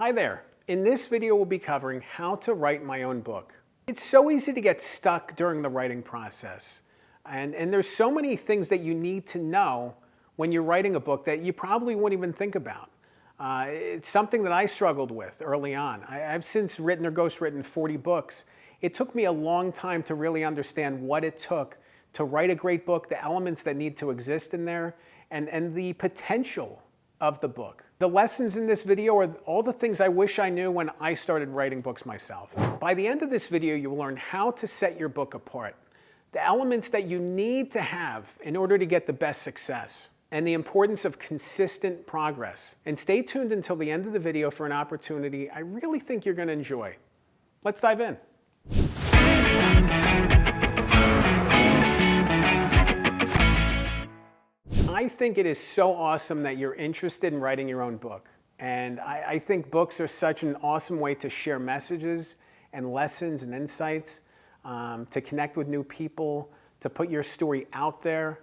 Hi there. In this video, we'll be covering how to write my own book. It's so easy to get stuck during the writing process. And there's so many things that you need to know when you're writing a book that you probably wouldn't even think about. It's something that I struggled with early on. I've since written or ghostwritten 40 books. It took me a long time to really understand what it took to write a great book, the elements that need to exist in there, and the potential of the book. The lessons in this video are all the things I wish I knew when I started writing books myself. By the end of this video, you will learn how to set your book apart, the elements that you need to have in order to get the best success, and the importance of consistent progress. And stay tuned until the end of the video for an opportunity I really think you're going to enjoy. Let's dive in. I think it is so awesome that you're interested in writing your own book. And I think books are such an awesome way to share messages and lessons and insights, to connect with new people, to put your story out there,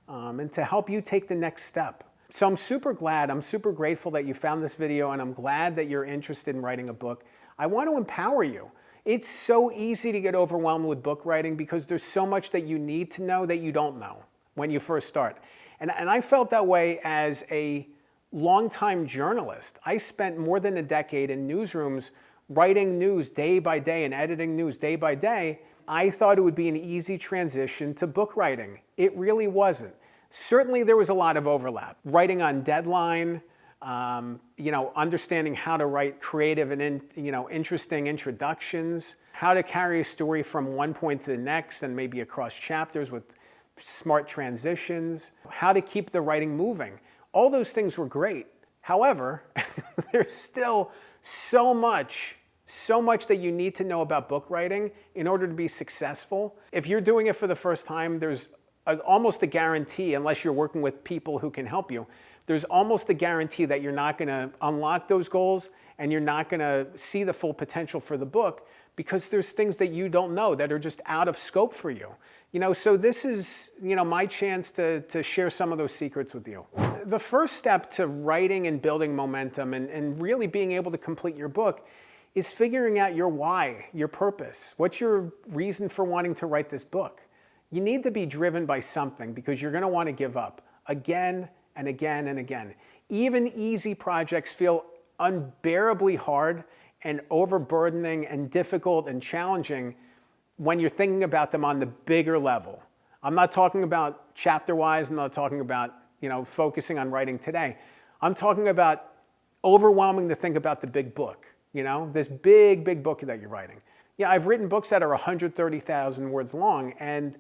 and to help you take the next step. So I'm super glad, I'm super grateful that you found this video, and I'm glad that you're interested in writing a book. I want to empower you. It's so easy to get overwhelmed with book writing because there's so much that you need to know that you don't know when you first start. And I felt that way as a longtime journalist. I spent more than a decade in newsrooms writing news day by day and editing news day by day. I thought it would be an easy transition to book writing. It really wasn't. Certainly there was a lot of overlap. Writing on deadline, understanding how to write creative and interesting introductions, how to carry a story from one point to the next and maybe across chapters with smart transitions, how to keep the writing moving. All those things were great. However, there's still so much that you need to know about book writing in order to be successful. If you're doing it for the first time, there's almost a guarantee, unless you're working with people who can help you, there's almost a guarantee that you're not going to unlock those goals and you're not going to see the full potential for the book because there's things that you don't know that are just out of scope for you. So this is, my chance to share some of those secrets with you. The first step to writing and building momentum and really being able to complete your book is figuring out your why, your purpose. What's your reason for wanting to write this book? You need to be driven by something because you're going to want to give up again and again and again. Even easy projects feel unbearably hard and overburdening and difficult and challenging when you're thinking about them on the bigger level. I'm not talking about chapter-wise, I'm not talking about, focusing on writing today. I'm talking about overwhelming to think about the big book, this big book that you're writing. Yeah, I've written books that are 130,000 words long, and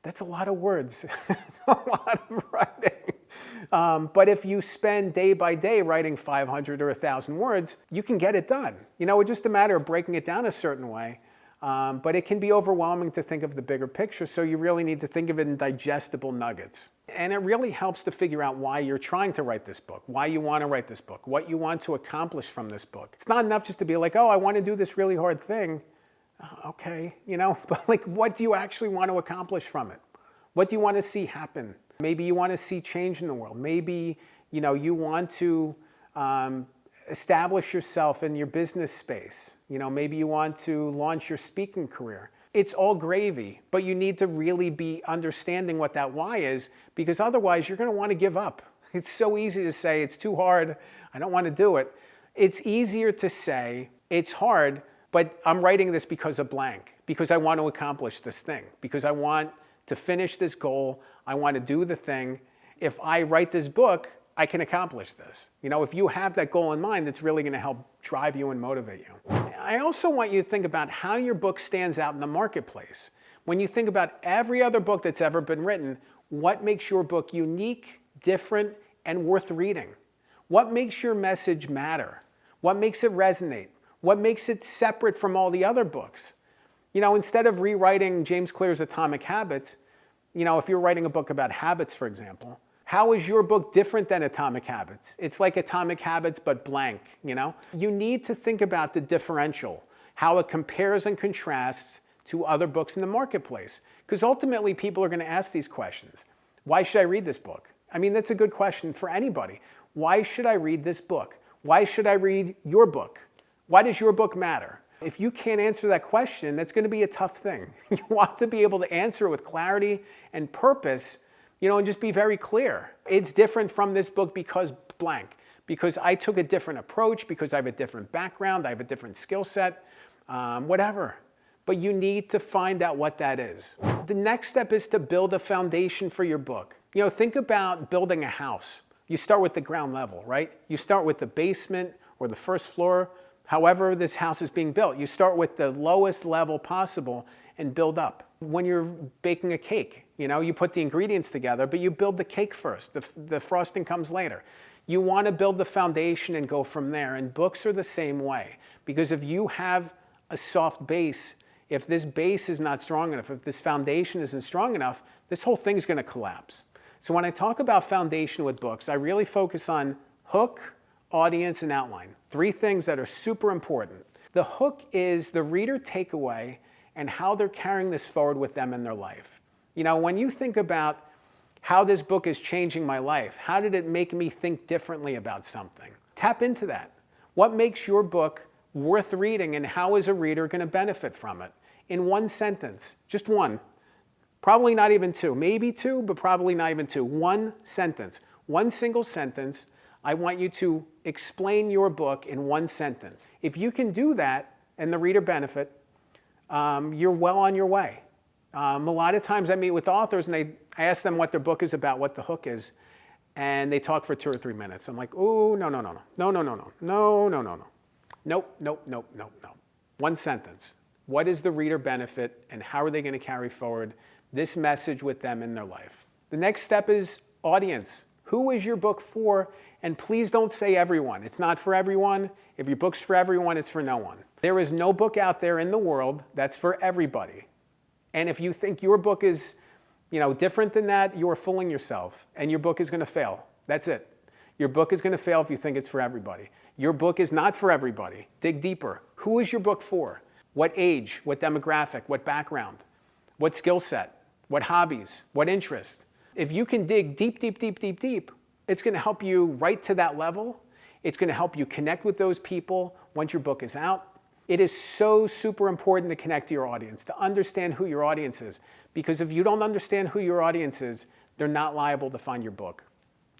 that's a lot of words. It's a lot of writing. But if you spend day by day writing 500 or 1,000 words, you can get it done. It's just a matter of breaking it down a certain way. But it can be overwhelming to think of the bigger picture, so you really need to think of it in digestible nuggets. And it really helps to figure out why you're trying to write this book, why you want to write this book, what you want to accomplish from this book. It's not enough just to be like, oh, I want to do this really hard thing. Okay, but what do you actually want to accomplish from it? What do you want to see happen? Maybe you want to see change in the world. Maybe, you want to establish yourself in your business space. Maybe you want to launch your speaking career. It's all gravy, but you need to really be understanding what that why is, because otherwise you're going to want to give up. It's so easy to say, it's too hard, I don't want to do it. It's easier to say, it's hard, but I'm writing this because of blank, because I want to accomplish this thing, because I want to finish this goal, I want to do the thing. If I write this book, I can accomplish this. If you have that goal in mind, that's really going to help drive you and motivate you. I also want you to think about how your book stands out in the marketplace. When you think about every other book that's ever been written, what makes your book unique, different, and worth reading? What makes your message matter? What makes it resonate? What makes it separate from all the other books? Instead of rewriting James Clear's Atomic Habits, if you're writing a book about habits, for example, how is your book different than Atomic Habits? It's like Atomic Habits, but blank, You need to think about the differential, how it compares and contrasts to other books in the marketplace. Because ultimately, people are going to ask these questions. Why should I read this book? I mean, that's a good question for anybody. Why should I read this book? Why should I read your book? Why does your book matter? If you can't answer that question, that's going to be a tough thing. You want to be able to answer it with clarity and purpose, and just be very clear. It's different from this book because blank, because I took a different approach, because I have a different background, I have a different skill set, whatever. But you need to find out what that is. The next step is to build a foundation for your book. Think about building a house. You start with the ground level, right? You start with the basement or the first floor. However this house is being built, you start with the lowest level possible and build up. When you're baking a cake, you put the ingredients together, but you build the cake first. The frosting comes later. You want to build the foundation and go from there. And books are the same way. Because if you have a soft base, if this base is not strong enough, if this foundation isn't strong enough, this whole thing is going to collapse. So when I talk about foundation with books, I really focus on hook, audience, and outline. 3 things that are super important. The hook is the reader takeaway and how they're carrying this forward with them in their life. When you think about how this book is changing my life, how did it make me think differently about something? Tap into that. What makes your book worth reading, and how is a reader going to benefit from it? In 1 sentence, just 1. Probably not even 2, maybe 2, but probably not even 2. 1 sentence, 1 single sentence. I want you to explain your book in 1 sentence. If you can do that and the reader benefit, you're well on your way. A lot of times I meet with authors and I ask them what their book is about, what the hook is, and they talk for 2 or 3 minutes. I'm like, oh, no. Nope. 1 sentence. What is the reader benefit and how are they going to carry forward this message with them in their life? The next step is audience. Who is your book for? And please don't say everyone. It's not for everyone. If your book's for everyone, it's for no one. There is no book out there in the world that's for everybody. And if you think your book is, different than that, you're fooling yourself and your book is going to fail. That's it. Your book is going to fail if you think it's for everybody. Your book is not for everybody. Dig deeper. Who is your book for? What age? What demographic? What background? What skill set? What hobbies? What interest? If you can dig deep, it's going to help you write to that level. It's going to help you connect with those people once your book is out. It is so super important to connect to your audience, to understand who your audience is. Because if you don't understand who your audience is, they're not liable to find your book.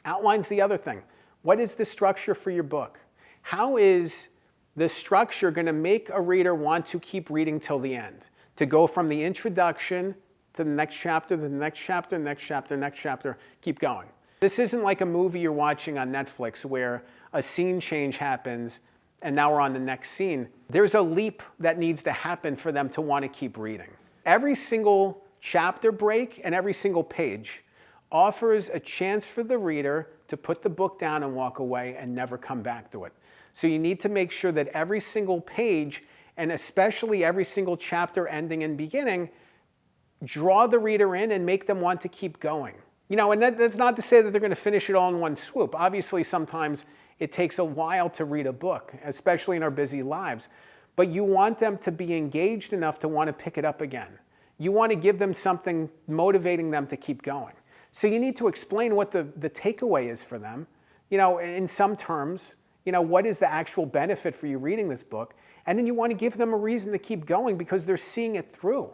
Outline's the other thing. What is the structure for your book? How is the structure going to make a reader want to keep reading till the end? To go from the introduction to the next chapter, the next chapter, next chapter, next chapter, keep going. This isn't like a movie you're watching on Netflix where a scene change happens and now we're on the next scene. There's a leap that needs to happen for them to want to keep reading. Every single chapter break and every single page offers a chance for the reader to put the book down and walk away and never come back to it. So you need to make sure that every single page, and especially every single chapter ending and beginning, draw the reader in and make them want to keep going. And that's not to say that they're going to finish it all in one swoop. Obviously, sometimes it takes a while to read a book, especially in our busy lives. But you want them to be engaged enough to want to pick it up again. You want to give them something motivating them to keep going. So you need to explain what the takeaway is for them. In some terms, what is the actual benefit for you reading this book? And then you want to give them a reason to keep going because they're seeing it through.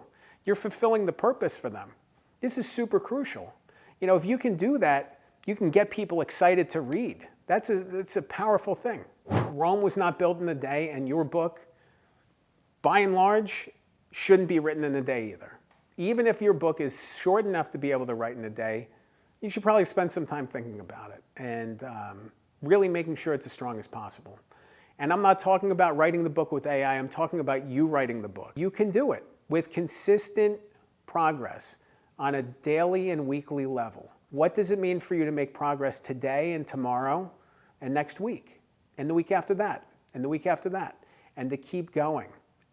You're fulfilling the purpose for them. This is super crucial. If you can do that, you can get people excited to read. That's a powerful thing. Rome was not built in a day, and your book, by and large, shouldn't be written in a day either. Even if your book is short enough to be able to write in a day, you should probably spend some time thinking about it and really making sure it's as strong as possible. And I'm not talking about writing the book with AI, I'm talking about you writing the book. You can do it with consistent progress on a daily and weekly level. What does it mean for you to make progress today and tomorrow and next week and the week after that and the week after that, and to keep going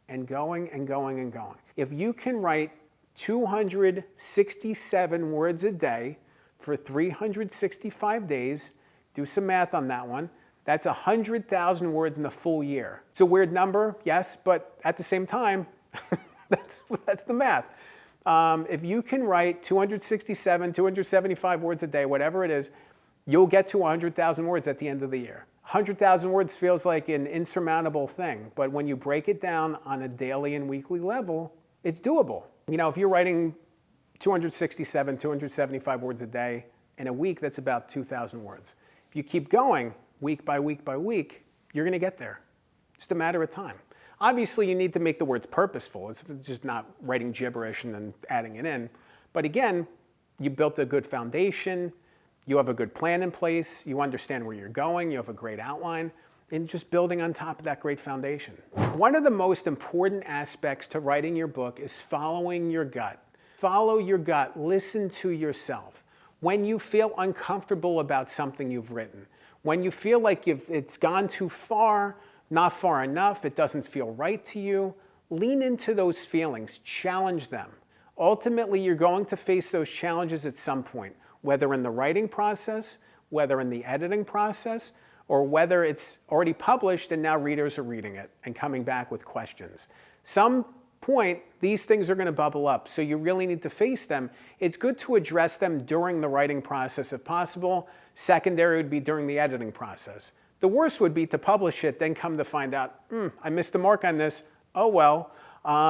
and going and going and going? If you can write 267 words a day for 365 days, do some math on that one. That's 100,000 words in a full year. It's a weird number, yes, but at the same time, that's the math. If you can write 267, 275 words a day, whatever it is, you'll get to 100,000 words at the end of the year. 100,000 words feels like an insurmountable thing, but when you break it down on a daily and weekly level, it's doable. You know, if you're writing 267, 275 words a day in a week, that's about 2,000 words. If you keep going week by week by week, you're going to get there. Just a matter of time. Obviously, you need to make the words purposeful. It's just not writing gibberish and then adding it in. But again, you built a good foundation. You have a good plan in place. You understand where you're going. You have a great outline. And just building on top of that great foundation. One of the most important aspects to writing your book is following your gut. Follow your gut. Listen to yourself. When you feel uncomfortable about something you've written, when you feel like it's gone too far, not far enough, it doesn't feel right to you, lean into those feelings, challenge them. Ultimately, you're going to face those challenges at some point, whether in the writing process, whether in the editing process, or whether it's already published and now readers are reading it and coming back with questions. Some point, these things are going to bubble up, so you really need to face them. It's good to address them during the writing process if possible. Secondary would be during the editing process. The worst would be to publish it, then come to find out, I missed the mark on this. Oh well,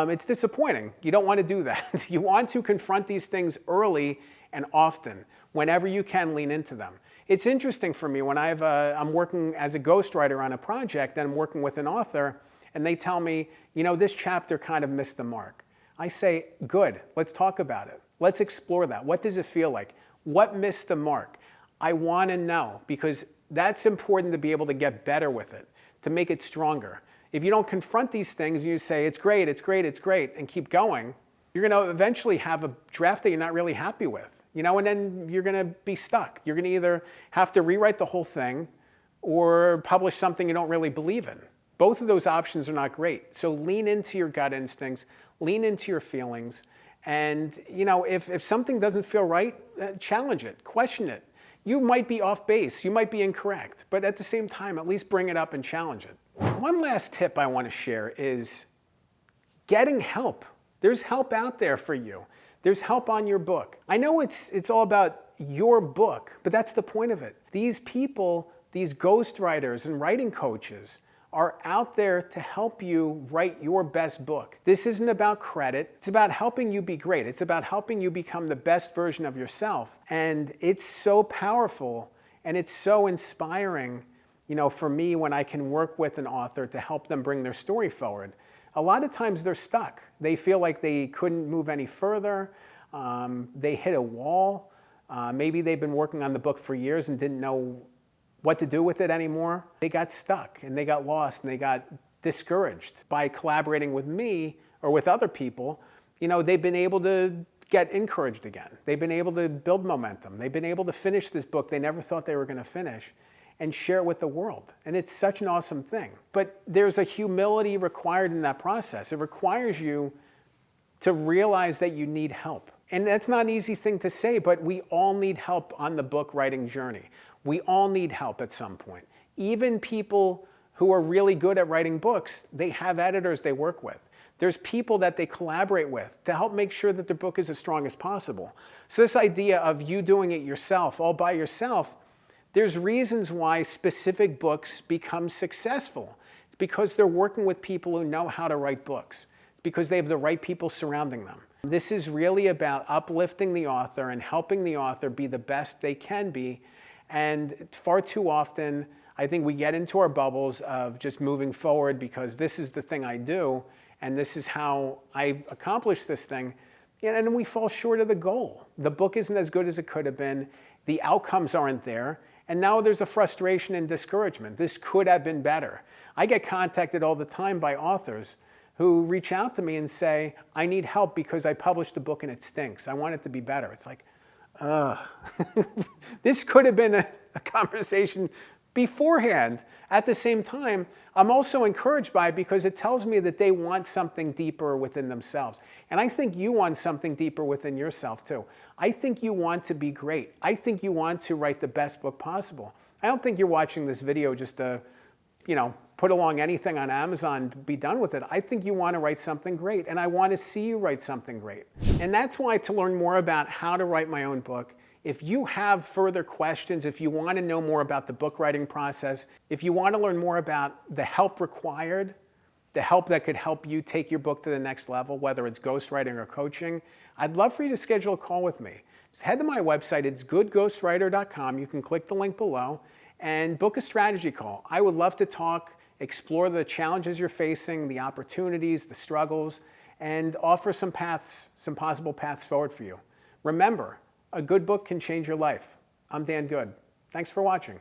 it's disappointing. You don't want to do that. You want to confront these things early and often. Whenever you can, lean into them. It's interesting for me when I'm working as a ghostwriter on a project and I'm working with an author and they tell me, you know, this chapter kind of missed the mark. I say, good, let's talk about it. Let's explore that. What does it feel like? What missed the mark? I want to know because that's important to be able to get better with it, to make it stronger. If you don't confront these things and you say, it's great, it's great, it's great, and keep going, you're going to eventually have a draft that you're not really happy with, you know, and then you're going to be stuck. You're going to either have to rewrite the whole thing or publish something you don't really believe in. Both of those options are not great. So lean into your gut instincts, lean into your feelings, and, you know, if something doesn't feel right, challenge it, question it. You might be off base, you might be incorrect, but at the same time, at least bring it up and challenge it. One last tip I want to share is getting help. There's help out there for you. There's help on your book. I know it's all about your book, but that's the point of it. These people, these ghostwriters and writing coaches, are out there to help you write your best book. This isn't about credit. It's about helping you be great. It's about helping you become the best version of yourself. And it's so powerful and it's so inspiring, you know, for me when I can work with an author to help them bring their story forward. A lot of times they're stuck. They feel like they couldn't move any further. They hit a wall. Maybe they've been working on the book for years and didn't know what to do with it anymore. They got stuck and they got lost and they got discouraged. By collaborating with me or with other people, you know, they've been able to get encouraged again. They've been able to build momentum. They've been able to finish this book they never thought they were going to finish and share it with the world. And it's such an awesome thing. But there's a humility required in that process. It requires you to realize that you need help. And that's not an easy thing to say, but we all need help on the book writing journey. We all need help at some point. Even people who are really good at writing books, they have editors they work with. There's people that they collaborate with to help make sure that their book is as strong as possible. So this idea of you doing it yourself, all by yourself, there's reasons why specific books become successful. It's because they're working with people who know how to write books. It's because they have the right people surrounding them. This is really about uplifting the author and helping the author be the best they can be. And far too often, I think we get into our bubbles of just moving forward because this is the thing I do and this is how I accomplish this thing. And we fall short of the goal. The book isn't as good as it could have been. The outcomes aren't there. And now there's a frustration and discouragement. This could have been better. I get contacted all the time by authors who reach out to me and say, I need help because I published a book and it stinks. I want it to be better. It's like, this could have been a conversation beforehand. At the same time, I'm also encouraged by it because it tells me that they want something deeper within themselves. And I think you want something deeper within yourself too. I think you want to be great. I think you want to write the best book possible. I don't think you're watching this video just to, you know, put along anything on Amazon, be done with it. I think you want to write something great, and I want to see you write something great. And that's why to learn more about how to write my own book, If you have further questions, if you want to know more about the book writing process, if you want to learn more about the help required, the help that could help you take your book to the next level, whether it's ghostwriting or coaching, I'd love for you to schedule a call with me. Just head to my website, it's goodghostwriter.com. You can click the link below and book a strategy call. I would love to talk, explore the challenges you're facing, the opportunities, the struggles, and offer some paths, some possible paths forward for you. Remember, a good book can change your life. I'm Dan Good. Thanks for watching.